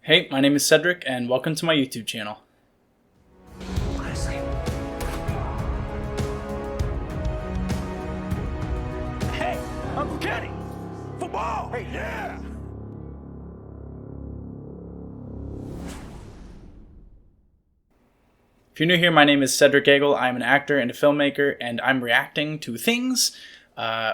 Hey, my name is Cedric, and welcome to my YouTube channel. Hey, Uncle Kenny! Football! Hey, yeah! If you're new here, my name is Cedric Gegel. I'm an actor and a filmmaker, and I'm reacting to things,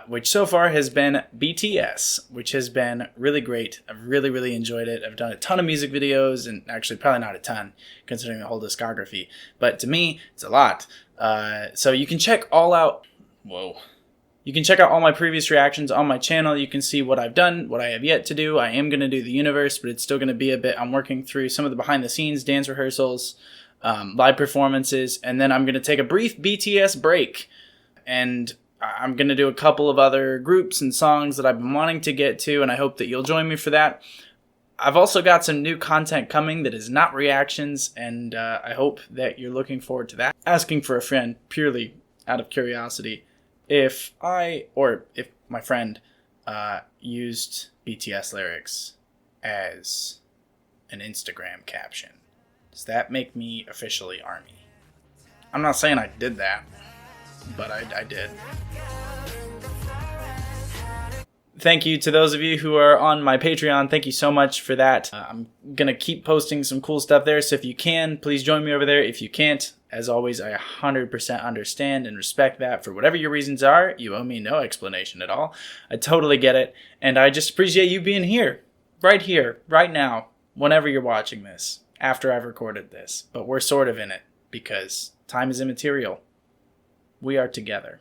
which so far has been BTS, which has been really great. I've really enjoyed it. I've done a ton of music videos, and actually probably not a ton, considering the whole discography. But to me, it's a lot. So you can check all out... Whoa. You can check out all my previous reactions on my channel. You can see what I've done, what I have yet to do. I am going to do the universe, but it's still going to be a bit... I'm working through some of the behind-the-scenes dance rehearsals, live performances, and then I'm going to take a brief BTS break, and I'm going to do a couple of other groups and songs that I've been wanting to get to, and I hope that you'll join me for that. I've also got some new content coming that is not reactions, and I hope that you're looking forward to that. Asking for a friend purely out of curiosity if my friend used BTS lyrics as an Instagram caption. Does that make me officially ARMY? I'm not saying I did that, but I did. Thank you to those of you who are on my Patreon. Thank you so much for that. I'm going to keep posting some cool stuff there, so if you can, please join me over there. If you can't, as always, I 100% understand and respect that. For whatever your reasons are, you owe me no explanation at all. I totally get it, and I just appreciate you being here, right now, whenever you're watching this. After I've recorded this, but we're sort of in it because time is immaterial. We are together.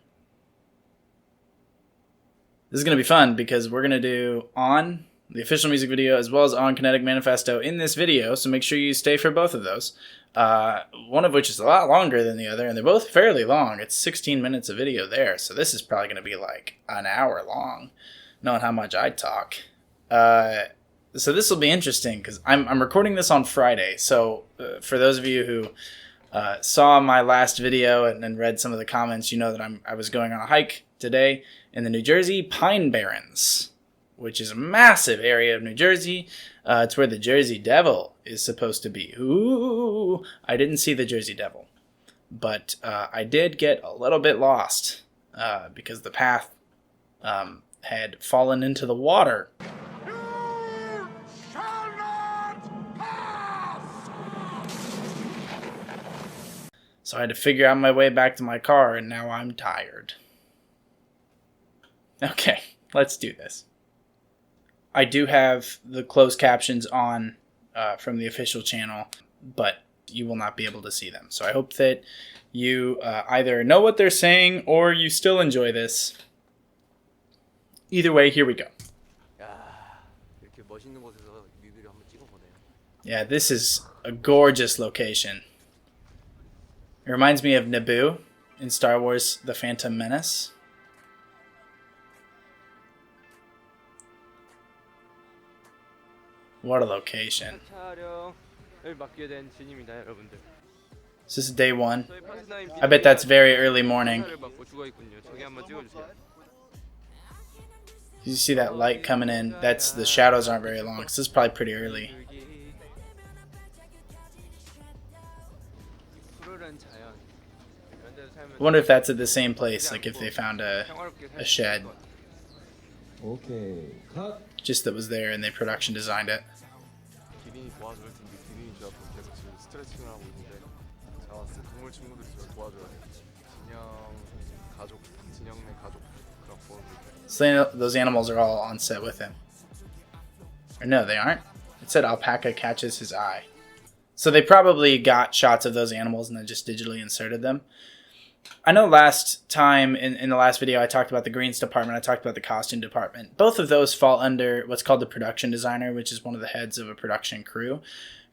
This is going to be fun because we're going to do on the official music video as well as on Kinetic Manifesto in this video, so make sure you stay for both of those. One of which is a lot longer than the other, and they're both fairly long. It's 16 minutes of video there, so this is probably going to be like an hour long, knowing how much I talk. So this will be interesting because I'm recording this on Friday. So for those of you who saw my last video and read some of the comments, you know that I was going on a hike today in the New Jersey Pine Barrens, which is a massive area of New Jersey. It's where the Jersey Devil is supposed to be. Ooh, I didn't see the Jersey Devil, but I did get a little bit lost because the path had fallen into the water. So I had to figure out my way back to my car, and now I'm tired. Okay, let's do this. I do have the closed captions on from the official channel, but you will not be able to see them. So I hope that you either know what they're saying or you still enjoy this. Either way, here we go. Yeah, this is a gorgeous location. It reminds me of Naboo in Star Wars: The Phantom Menace. What a location. This is day one. I bet that's very early morning. You see that light coming in? That's the shadows aren't very long, so this is probably pretty early. I wonder if that's at the same place, like if they found a shed just that was there and they production designed it. So those animals are all on set with him. Or no, they aren't. It said alpaca catches his eye. So they probably got shots of those animals and then just digitally inserted them. I know last time in the last video I talked about the greens department, I talked about the costume department. Both of those fall under what's called the production designer, which is one of the heads of a production crew.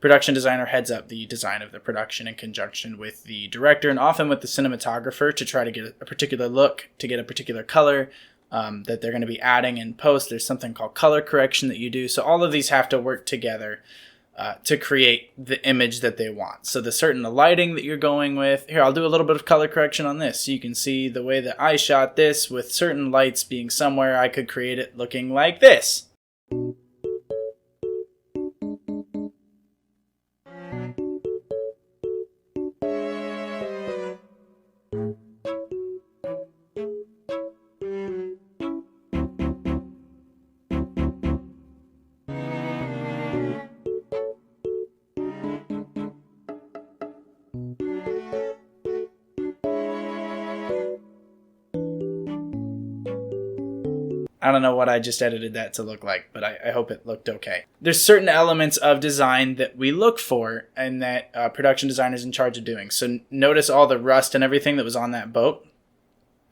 Production designer heads up the design of the production in conjunction with the director and often with the cinematographer to try to get a particular look, to get a particular color that they're going to be adding in post. There's something called color correction that you do. So all of these have to work together to create the image that they want. So the certain lighting that you're going with. Here, I'll do a little bit of color correction on this. So you can see the way that I shot this with certain lights being somewhere, I could create it looking like this. I don't know what I just edited that to look like, but I hope it looked okay. There's certain elements of design that we look for and that production designers in charge of doing. So notice all the rust and everything that was on that boat.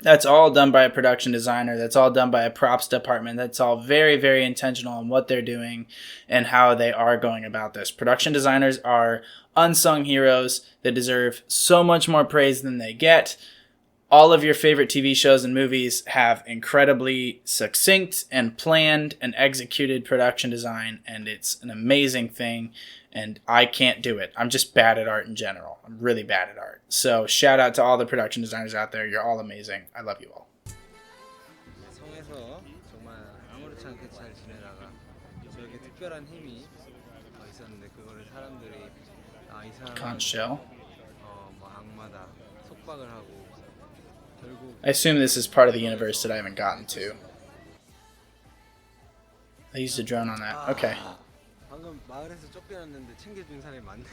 That's all done by a production designer. That's all done by a props department. That's all very, very intentional in what they're doing and how they are going about this. Production designers are unsung heroes that deserve so much more praise than they get. All of your favorite TV shows and movies have incredibly succinct and planned and executed production design, and it's an amazing thing, and I can't do it. I'm just bad at art in general. I'm really bad at art. So shout out to all the production designers out there. You're all amazing. I love you all. 성에서 정말 아무렇지 않게 잘 지내다가 저에게 특별한 힘이 있었는데 그거를 사람들이 이 사람은 Conch shell. 뭐 악마다 속박을 하고 결국 I assume this is part of the universe that I haven't gotten to. I used a drone on that. Okay. 방금 마을에서 쫓겨났는데 챙겨준 사람이 많네.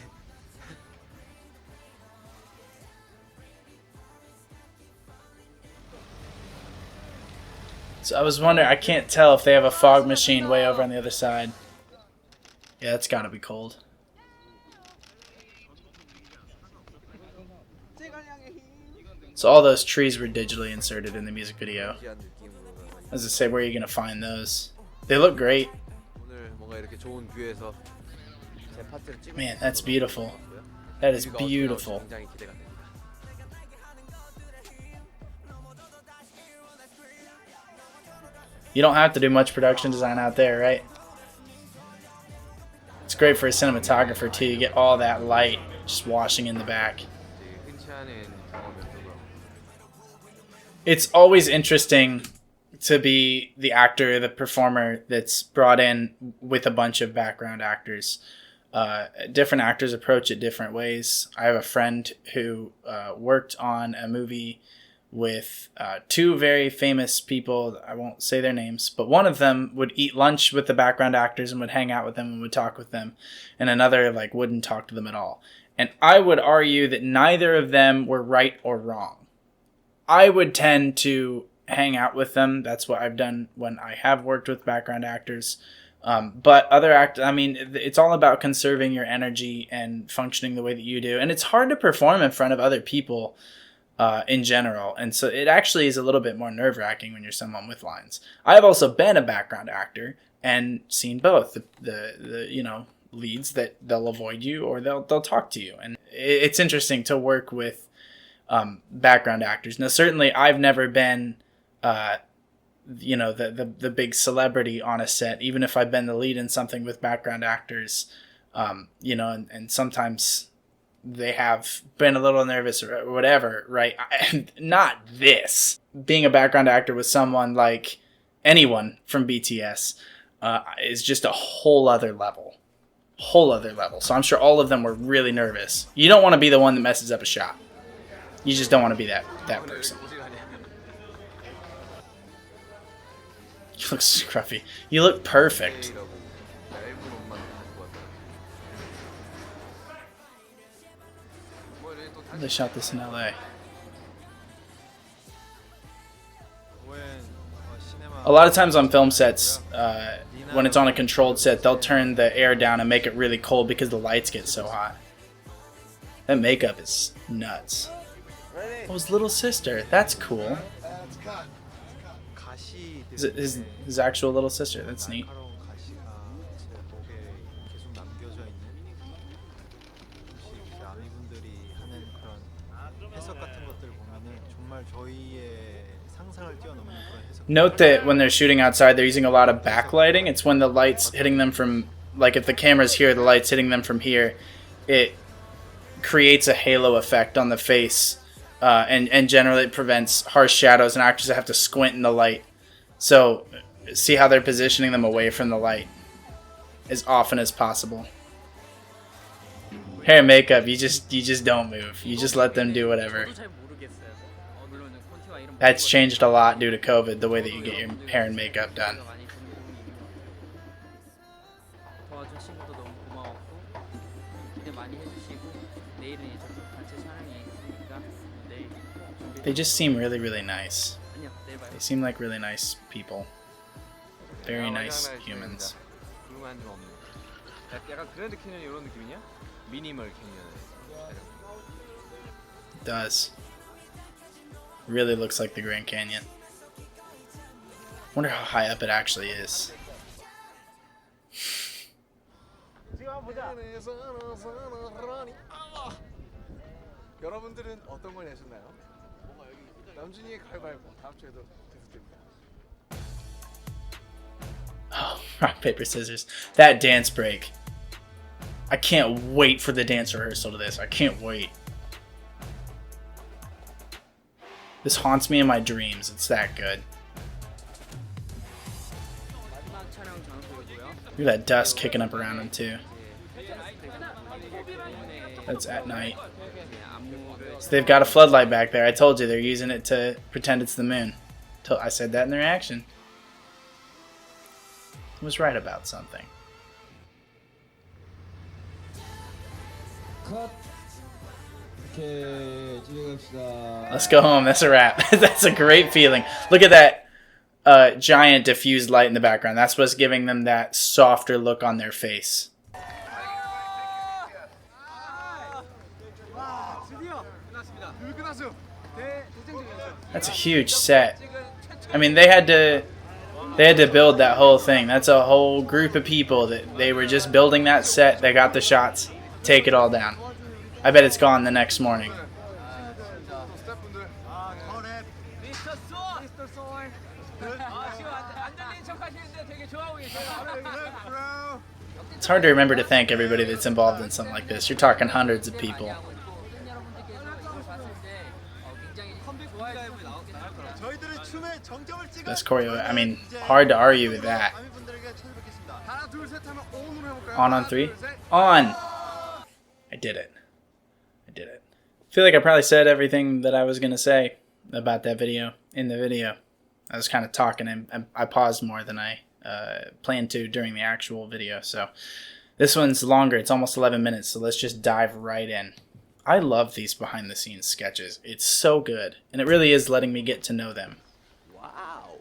So I was wondering, I can't tell if they have a fog machine way over on the other side. Yeah, that's gotta be cold. So all those trees were digitally inserted in the music video. As I say, where are you gonna find those? They look great. Man, that's beautiful. That is beautiful. You don't have to do much production design out there, right? It's great for a cinematographer too. You get all that light just washing in the back. It's always interesting to be the actor, the performer that's brought in with a bunch of background actors. Different actors approach it different ways. I have a friend who worked on a movie with two very famous people. I won't say their names, but one of them would eat lunch with the background actors and would hang out with them and would talk with them, and another wouldn't talk to them at all. And I would argue that neither of them were right or wrong. I would tend to hang out with them. That's what I've done when I have worked with background actors. But other actors, I mean, it's all about conserving your energy and functioning the way that you do. And it's hard to perform in front of other people in general. And so it actually is a little bit more nerve-wracking when you're someone with lines. I've also been a background actor and seen both the leads that they'll avoid you or they'll talk to you. And it's interesting to work with background actors. Now, certainly I've never been the big celebrity on a set, even if I've been the lead in something with background actors, and sometimes they have been a little nervous or whatever, right? Not this. Being a background actor with someone like anyone from BTS is just a whole other level. So I'm sure all of them were really nervous. You don't want to be the one that messes up a shot. You just don't want to be that person. You look scruffy. You look perfect. They shot this in LA. A lot of times on film sets, when it's on a controlled set, they'll turn the air down and make it really cold because the lights get so hot. That makeup is nuts. Oh, his little sister. That's cool. Is it his actual little sister? That's neat. Note that when they're shooting outside, they're using a lot of backlighting. It's when the light's hitting them from, if the camera's here, the light's hitting them from here, it creates a halo effect on the face, and generally it prevents harsh shadows, and actors have to squint in the light. So see how they're positioning them away from the light as often as possible. Hair and makeup, you just don't move. You just let them do whatever. That's changed a lot due to COVID, the way that you get your hair and makeup done. They just seem really, really nice. They seem like really nice people. Very nice humans. 궁금한 점 없는. 약간 그랜드 캐년 이런 느낌이냐? 미니멀 캐년. It does. Really looks like the Grand Canyon. Wonder how high up it actually is. 여러분들은 어떤 걸 내셨나요? 남준이의 가위바위보 다음 주에도 계속됩니다. Oh, rock, paper, scissors. That dance break. I can't wait for the dance rehearsal to this. I can't wait. This haunts me in my dreams. It's that good. Look at that dust kicking up around him too. That's at night. So they've got a floodlight back there. I told you they're using it to pretend it's the moon. I said that in the reaction. I was right about something. Let's go home. That's a wrap. That's a great feeling. Look at that giant diffused light in the background. That's what's giving them that softer look on their face. That's a huge set. I mean, they had to build that whole thing. That's a whole group of people that they were just building that set. They got the shots. Take it all down. I bet it's gone the next morning. It's hard to remember to thank everybody that's involved in something like this. You're talking hundreds of people. That's choreo. I mean, hard to argue with that. On 3? On! I did it. I did it. I feel like I probably said everything that I was going to say about that video in the video. I was kind of talking and I paused more than I planned to during the actual video. So this one's longer. It's almost 11 minutes. So let's just dive right in. I love these behind the scenes sketches. It's so good. And it really is letting me get to know them. Wow.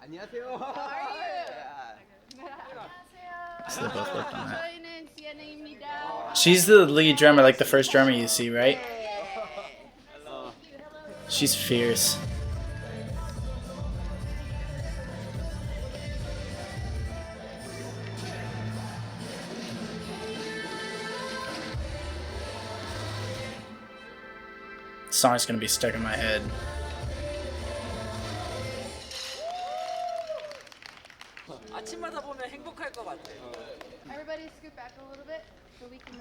안녕하세요. How are you? So they both looked on that. She's the lead drummer, like the first drummer you see, right? She's fierce. This song's gonna be stuck in my head. 아침마다 보면 행복할 것 같아. Everybody scoot back a little bit so we can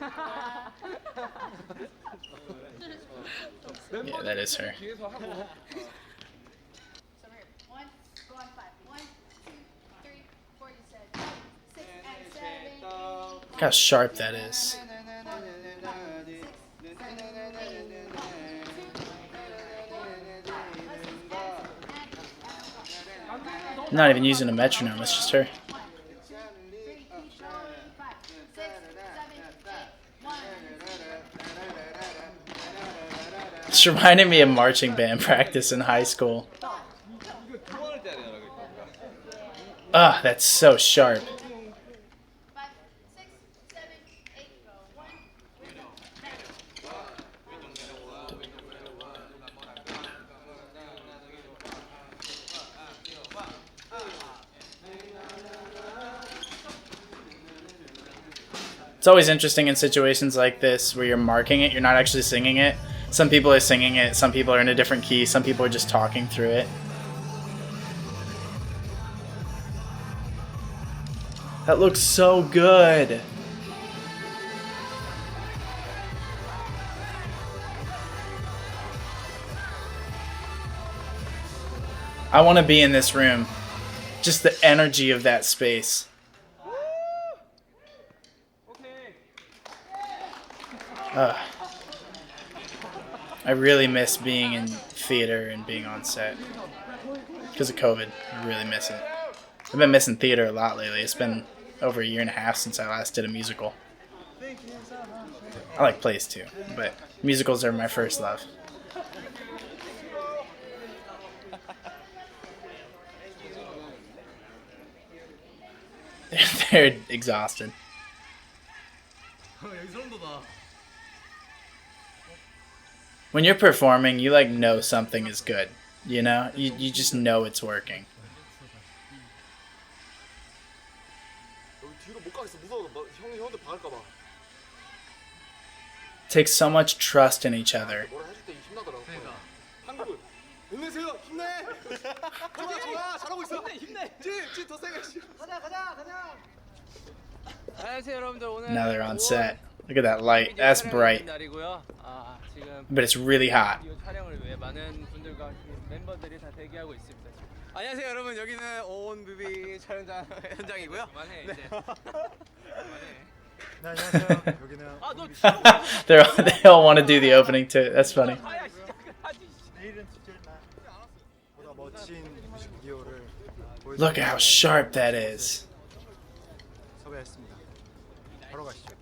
Yeah, that is her. So we're 1, go on 5. 1, 2, 3, 4, you said 6 and 7. Look how sharp that is. I'm not even using a metronome, it's just her. 1, 2, 3, keep going. 5, 6, 7, 8, 1. This reminded me of marching band practice in high school. Ah, that's so sharp. 5, 6, 7, 8, 1. It's always interesting in situations like this where you're marking it, you're not actually singing it. Some people are singing it, some people are in a different key, some people are just talking through it. That looks so good. I want to be in this room. Just the energy of that space. I really miss being in theater and being on set. Because of COVID, I really miss it. I've been missing theater a lot lately. It's been over a year and a half since I last did a musical. I like plays too, but musicals are my first love. They're exhausted. When you're performing, you like know something is good. You know? You just know it's working. Takes so much trust in each other. Now they're on set. Look at that light. That's bright. But it's really hot. 안녕하세요 여러분 여기는 오온 뮤비 촬영장 현장이고요. 네, 안녕하세요. 여기는 They all want to do the opening too. That's funny. 내일은 축제를 보다 멋진 뮤직비디오를 Look how sharp that is. 섭외했습니다. 바로 가시죠.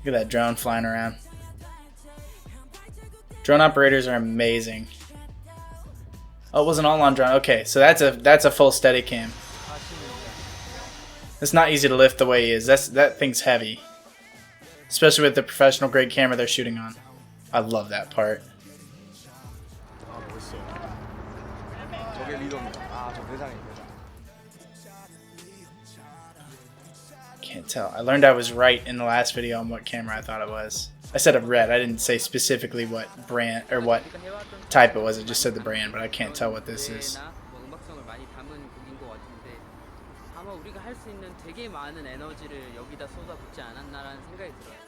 Look at that drone flying around. Drone operators are amazing. Oh, it wasn't all on drone. Okay, so that's a full steady cam. It's not easy to lift the way he is. That thing's heavy. Especially with the professional grade camera they're shooting on. I love that part. 저게 리더입니다. 저 대장입니다. Can't tell. I learned I was right in the last video on what camera I thought it was. I said a red. I didn't say specifically what brand or what type it was. I just said the brand, but I can't tell what this is. 음악성을 많이 담은 곡인 것 같은데 아마 우리가 할 수 있는 되게 많은 에너지를 여기다 쏟아붓지 않았나라는 생각이 들어요.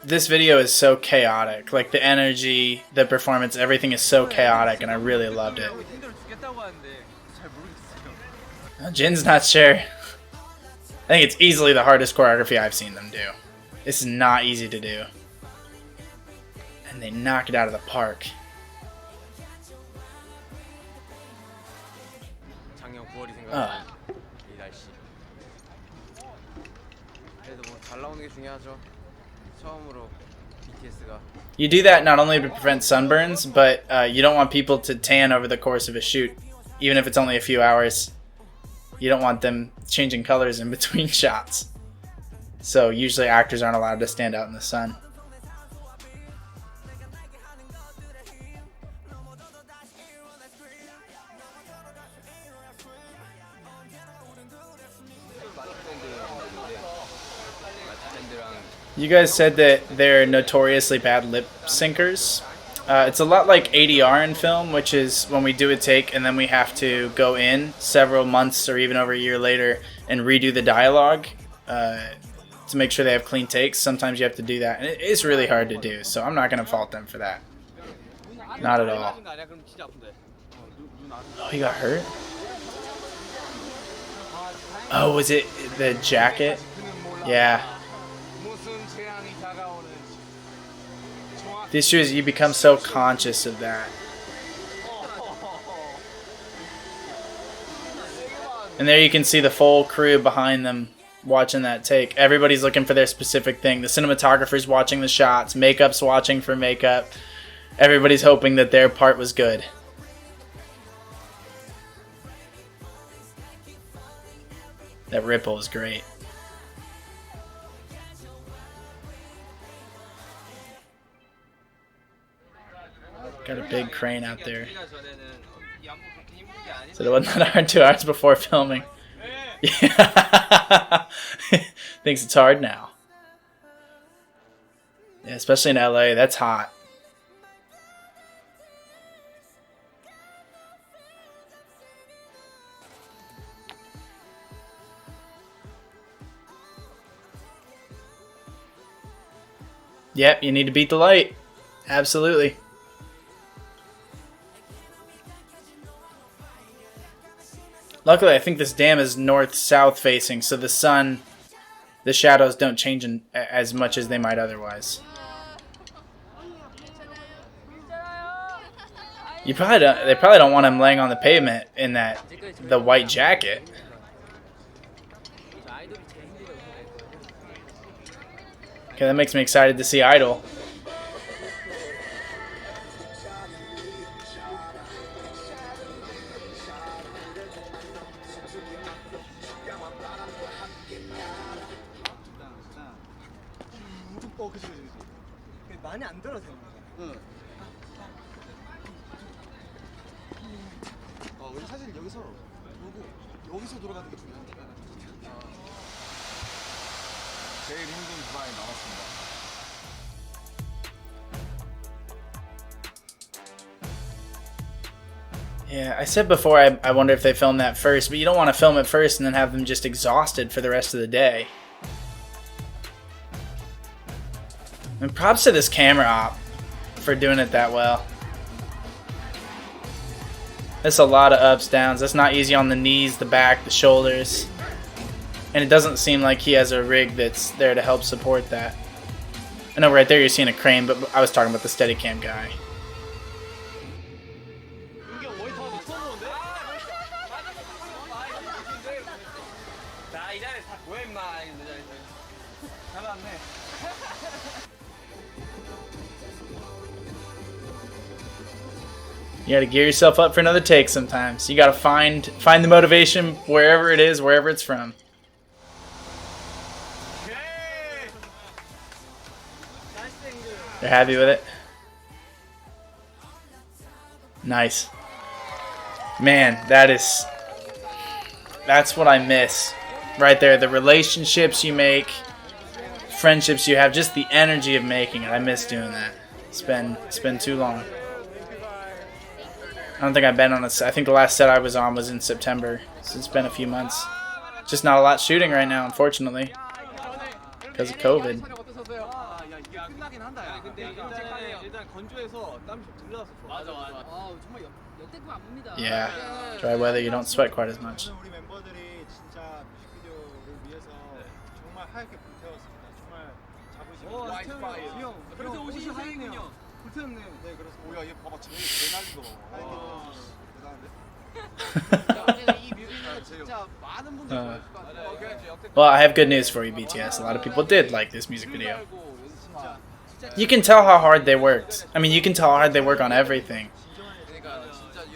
This video is so chaotic. Like the energy, the performance, everything is so chaotic, and I really loved it. Jin's not sure. I think it's easily the hardest choreography I've seen them do. It's not easy to do. And they knock it out of the park. 작년 9월이 생각나는 이 날씨. 그래도 뭐 잘 나오는 게 중요하죠. 처음으로 BTS가 You do that not only to prevent sunburns, but you don't want people to tan over the course of a shoot, even if it's only a few hours. You don't want them changing colors in between shots. So usually actors aren't allowed to stand out in the sun. You guys said that they're notoriously bad lip syncers. It's a lot like ADR in film, which is when we do a take and then we have to go in several months or even over a year later and redo the dialogue to make sure they have clean takes. Sometimes you have to do that, and it's really hard to do, so I'm not going to fault them for that. Not at all. Oh, he got hurt? Oh, was it the jacket? Yeah. The issue is you become so conscious of that. And there you can see the full crew behind them watching that take. Everybody's looking for their specific thing. The cinematographer's watching the shots. Makeup's watching for makeup. Everybody's hoping that their part was good. That ripple is great. Got a big crane out there. So it wasn't that hard 2 hours before filming. Yeah. Thinks it's hard now. Yeah, especially in LA, that's hot. Yep, you need to beat the light. Absolutely. Luckily, I think this dam is north-south facing, so the sun, the shadows don't change as much as they might otherwise. They probably don't want him laying on the pavement in the white jacket. Okay, that makes me excited to see Idol. 많이 안 들어도 되는 거야. 우리 사실 여기서 돌고 여기서 돌아가는 게 중요해. 제일 힘든 구간이 남았습니다. Yeah, I said before I wonder if they filmed that first, but you don't want to film it first and then have them just exhausted for the rest of the day. And props to this camera op for doing it that well. That's a lot of ups, downs. That's not easy on the knees, the back, the shoulders. And it doesn't seem like he has a rig that's there to help support that. I know right there you're seeing a crane, but I was talking about the Steadicam guy. You gotta gear yourself up for another take sometimes. You gotta find the motivation wherever it is, wherever it's from. They're happy with it. Nice. Man, that's what I miss. Right there, the relationships you make, friendships you have, just the energy of making it. I miss doing that. It's been too long. I don't think I've been on a set. I think the last set I was on was in September, so it's been a few months. Just not a lot shooting right now, unfortunately, because of COVID. Yeah, dry weather, you don't sweat quite as much. 우리 멤버들이 진짜 뮤직비디오를 위해서 정말 하얗게 불태웠습니다. 정말 자부심. 그래서 옷이 하얘군요. 불태웠네. 네, 그래서 오야 얘 봐봐 제일 대날린 거 봐. Well, I have good news for you, BTS. A lot of people did like this music video. You can tell how hard they worked. I mean, you can tell how hard they work on everything.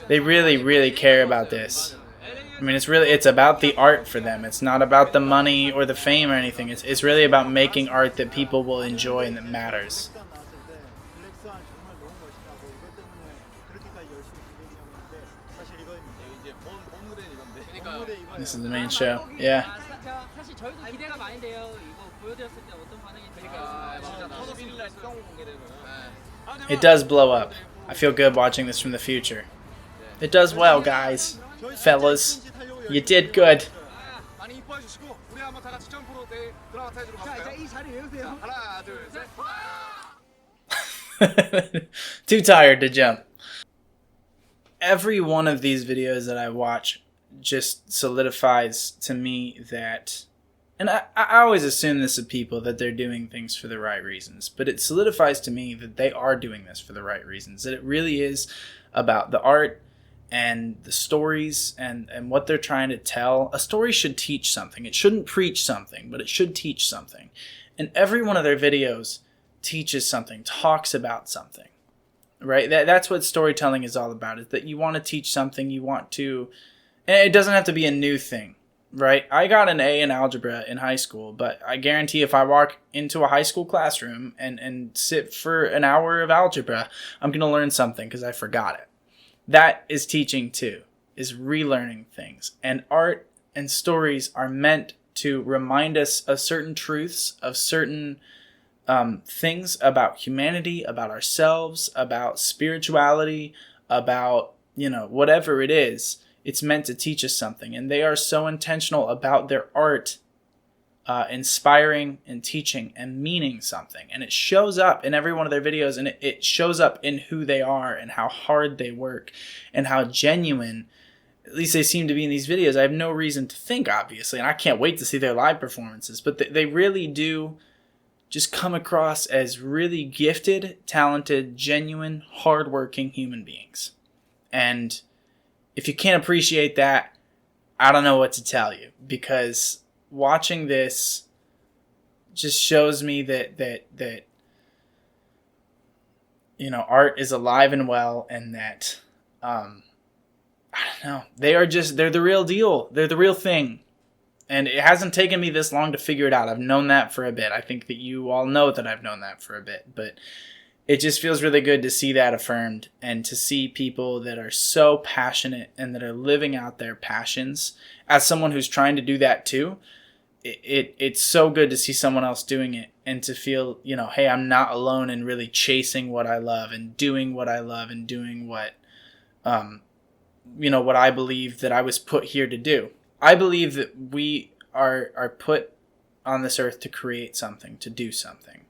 They really, really care about this. I mean, it's about the art for them. It's not about the money or the fame or anything. It's really about making art that people will enjoy and that matters. This is the main show. Yeah. 사실 저희도 기대가 많이 돼요. 이거 보여드렸을 때 어떤 반응이 It does blow up. I feel good watching this from the future. It does well, guys. Fellas. You did good. 많이 이뻐해 주시고 우리 한번 다 같이 점프로 드라마 타이즈로 가볼까요? 자, 이 자리 외우세요. 하나, 둘, 셋. Too tired to jump. Every one of these videos that I watch just solidifies to me that, and I always assume this of people, that they're doing things for the right reasons, but it solidifies to me that they are doing this for the right reasons, that it really is about the art and the stories and what they're trying to tell. A story should teach something. It shouldn't preach something, but it should teach something. And every one of their videos teaches something, talks about something, right? That's what storytelling is all about, is that you want to teach something, you want to, and it doesn't have to be a new thing, right? I got an A in algebra in high school, but I guarantee if I walk into a high school classroom and sit for an hour of algebra, I'm going to learn something because I forgot it. That is teaching too, is relearning things. And art and stories are meant to remind us of certain truths, of certain things about humanity, about ourselves, about spirituality, about, whatever it is. It's meant to teach us something. And they are so intentional about their art inspiring and teaching and meaning something. And it shows up in every one of their videos, and it shows up in who they are and how hard they work and how genuine, at least they seem to be in these videos. I have no reason to think, obviously, and I can't wait to see their live performances, but they really do just come across as really gifted, talented, genuine, hardworking human beings. And if you can't appreciate that, I don't know what to tell you, because watching this just shows me that art is alive and well, and that I don't know, they're the real deal. They're the real thing. And it hasn't taken me this long to figure it out. I've known that for a bit. I think that you all know that I've known that for a bit, but it just feels really good to see that affirmed and to see people that are so passionate and that are living out their passions. As someone who's trying to do that too, it's so good to see someone else doing it and to feel, you know, hey, I'm not alone in really chasing what I love and doing what I love and doing what, you know, what I believe that I was put here to do. I believe that we are put on this earth to create something, to do something.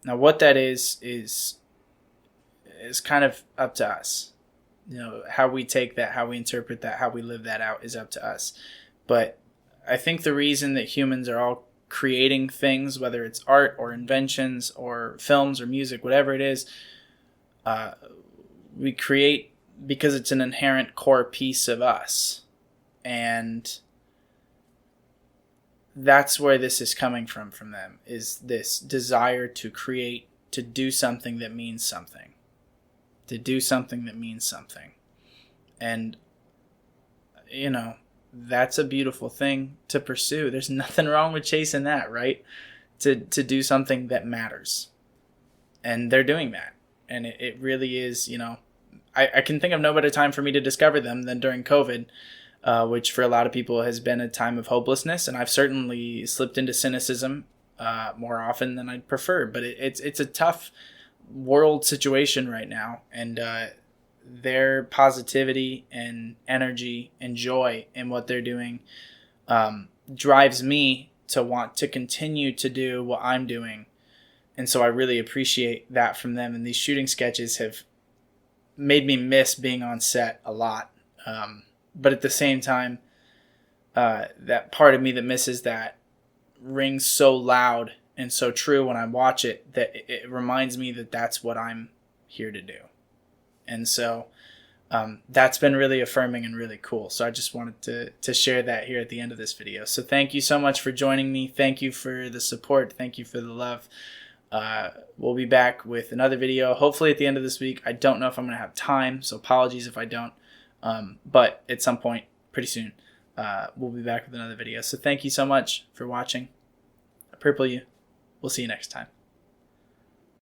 Now, what that is kind of up to us. You know, how we take that, how we interpret that, how we live that out is up to us. But I think the reason that humans are all creating things, whether it's art or inventions or films or music, whatever it is, we create because it's an inherent core piece of us. And that's where this is coming from them, is this desire to create, to do something that means something. To do something that means something. And, you know, that's a beautiful thing to pursue. There's nothing wrong with chasing that, right? To do something that matters. And they're doing that. And it really is, you know, I can think of no better time for me to discover them than during COVID, which for a lot of people has been a time of hopelessness. And I've certainly slipped into cynicism more often than I'd prefer. But it's a tough world situation right now. And their positivity and energy and joy in what they're doing drives me to want to continue to do what I'm doing. And so I really appreciate that from them. And these shooting sketches have made me miss being on set a lot. But at the same time, that part of me that misses that rings so loud and so true when I watch it that it reminds me that that's what I'm here to do. And so that's been really affirming and really cool. So I just wanted to share that here at the end of this video. So thank you so much for joining me. Thank you for the support. Thank you for the love. We'll be back with another video, hopefully at the end of this week. I don't know if I'm going to have time, so apologies if I don't. But at some point, pretty soon, we'll be back with another video. So thank you so much for watching. I purple you. We'll see you next time.